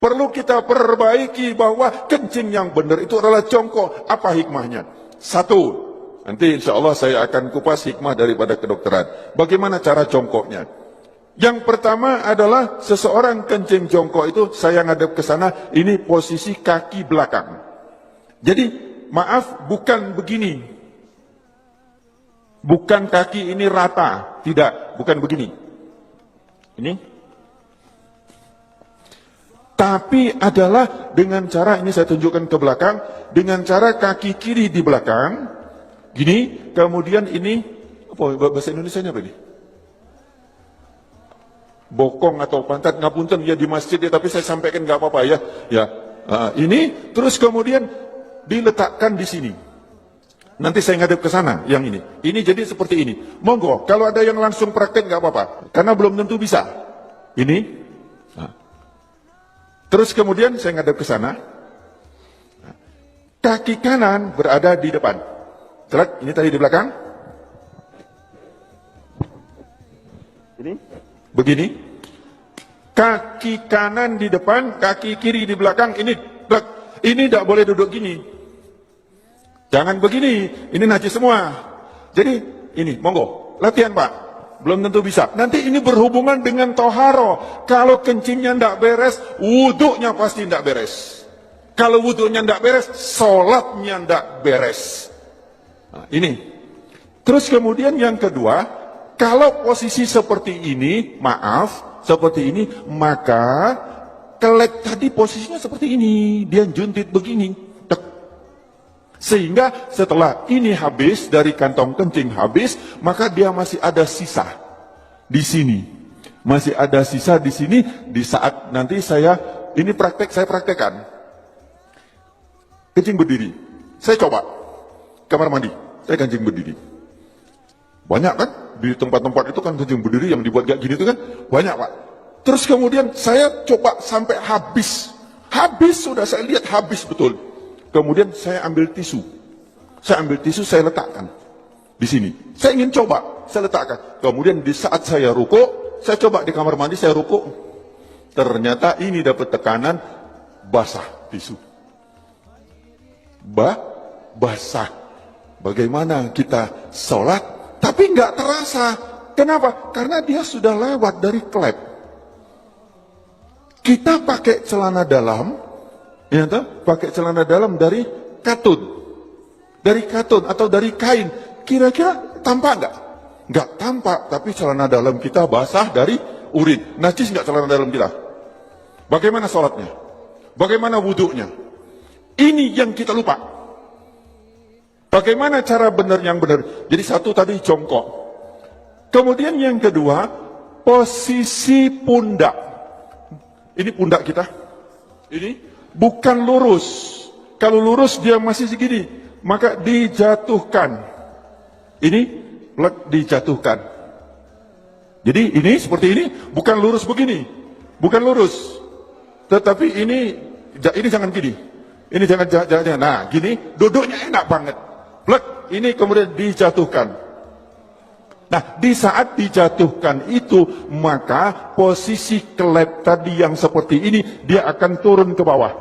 Perlu kita perbaiki bahwa kencing yang benar itu adalah jongkok. Apa hikmahnya? Satu, nanti insya Allah saya akan kupas hikmah daripada kedokteran. Bagaimana cara jongkoknya? Yang pertama adalah seseorang kencing jongkok itu, saya ngadep ke sana, ini posisi kaki belakang. Jadi maaf, bukan begini. Bukan kaki ini rata, tidak, bukan begini. Ini. Tapi adalah dengan cara, ini saya tunjukkan ke belakang, dengan cara kaki kiri di belakang, gini, kemudian ini, apa bahasa Indonesianya apa ini? Bokong atau pantat, ngapunten ya di masjid ya, tapi saya sampaikan nggak apa-apa ya. Ya, ini, terus kemudian diletakkan di sini. Nanti saya ngadep ke sana, yang ini. Ini jadi seperti ini. Monggo, kalau ada yang langsung praktek nggak apa-apa, karena belum tentu bisa. Ini. Terus kemudian saya ngadep ke sana. Kaki kanan berada di depan. Lihat, ini tadi di belakang. Ini begini. Kaki kanan di depan, kaki kiri di belakang. Ini tidak boleh duduk gini. Jangan begini. Ini najis semua. Jadi ini, monggo, latihan Pak. Belum tentu bisa. Nanti ini berhubungan dengan toharo. Kalau kencingnya tidak beres, wuduknya pasti tidak beres. Kalau wuduknya tidak beres, sholatnya tidak beres. Nah, ini. Terus kemudian yang kedua, kalau posisi seperti ini, maaf, seperti ini, maka kelek tadi posisinya seperti ini. Dia juntit begini. Sehingga setelah ini habis, dari kantong kencing habis, maka dia masih ada sisa di sini. Masih ada sisa di sini, di saat nanti saya praktekkan. Kencing berdiri. Saya coba. Kamar mandi, saya kencing berdiri. Banyak kan? Di tempat-tempat itu kan kencing berdiri yang dibuat kayak gini itu kan? Banyak Pak. Terus kemudian saya coba sampai habis. Habis sudah saya lihat habis betul. Kemudian saya ambil tisu. Saya letakkan di sini. Saya ingin coba, saya letakkan. Kemudian di saat saya rukuk, saya coba di kamar mandi, saya rukuk. Ternyata ini dapat tekanan basah tisu. Basah. Bagaimana kita sholat, tapi nggak terasa. Kenapa? Karena dia sudah lewat dari klep. Kita pakai celana dalam, ya, pakai celana dalam dari katun atau dari kain, kira-kira tampak nggak? Nggak tampak, tapi celana dalam kita basah dari urin. Najis nggak celana dalam kita? Bagaimana sholatnya? Bagaimana wuduknya? Ini yang kita lupa. Bagaimana cara benar yang benar? Jadi satu tadi jongkok. Kemudian yang kedua, posisi pundak. Ini pundak kita. Ini bukan lurus. Kalau lurus dia masih segini, maka dijatuhkan. Ini dijatuhkan. Jadi ini seperti ini, bukan lurus begini. Bukan lurus. Tetapi ini jangan gini. Ini jangan. Nah, gini duduknya enak banget. Ini kemudian dijatuhkan. Nah, di saat dijatuhkan itu, maka posisi kelep tadi yang seperti ini, dia akan turun ke bawah.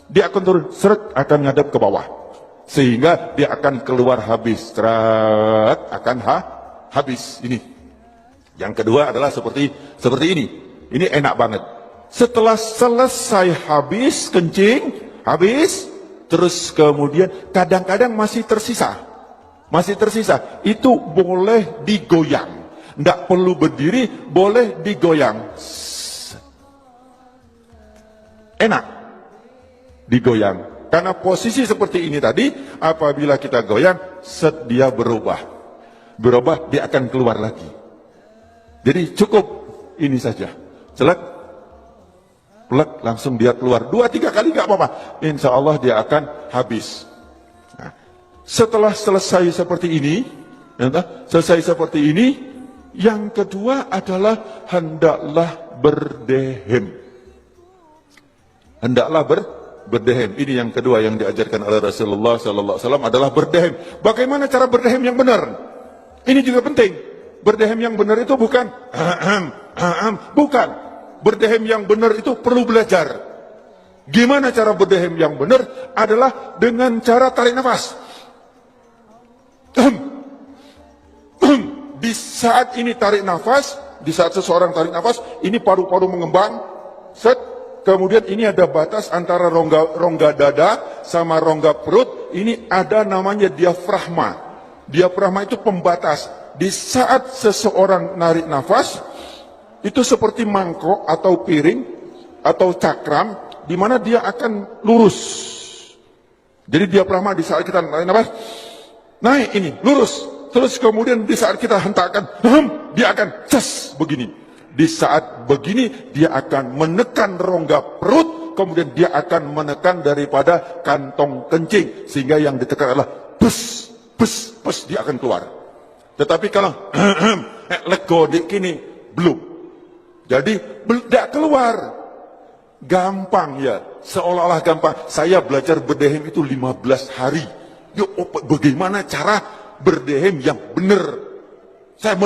Dia akan turun, akan ngadep ke bawah. Sehingga dia akan keluar habis. Akan habis. Ini. Yang kedua adalah seperti ini. Ini enak banget. Setelah selesai habis, kencing, habis, terus kemudian kadang-kadang masih tersisa. Itu boleh digoyang. Tidak perlu berdiri, boleh digoyang. Enak digoyang. Karena posisi seperti ini tadi, apabila kita goyang, dia berubah, dia akan keluar lagi. Jadi cukup ini saja. Langsung dia keluar 2-3 kali nggak apa-apa. Insya Allah dia akan habis. Nah, setelah selesai seperti ini, yang kedua adalah hendaklah berdehem. Berdehem. Ini yang kedua yang diajarkan oleh Rasulullah SAW adalah berdehem. Bagaimana cara berdehem yang benar? Ini juga penting. Berdehem yang benar itu bukan. Bukan. Berdehem yang benar itu perlu belajar. Gimana cara berdehem yang benar? Adalah dengan cara tarik nafas. Di saat ini tarik nafas, di saat seseorang tarik nafas, ini paru-paru mengembang, set, kemudian ini ada batas antara rongga dada sama rongga perut, ini ada namanya diafragma. Diafragma itu pembatas. Di saat seseorang narik nafas, itu seperti mangkok atau piring atau cakram, di mana dia akan lurus. Jadi diafragma di saat kita narik nafas, naik ini, lurus. Terus kemudian di saat kita hentakkan, dia akan cas begini. Di saat begini, dia akan menekan rongga perut, kemudian dia akan menekan daripada kantong kencing. Sehingga yang ditekan adalah pes, pes, pes, dia akan keluar. Tetapi kalau lego kini, belum. Jadi, tidak keluar. Gampang ya, seolah-olah gampang. Saya belajar berdehem itu 15 hari. Yuk, bagaimana cara berdehem yang benar? Saya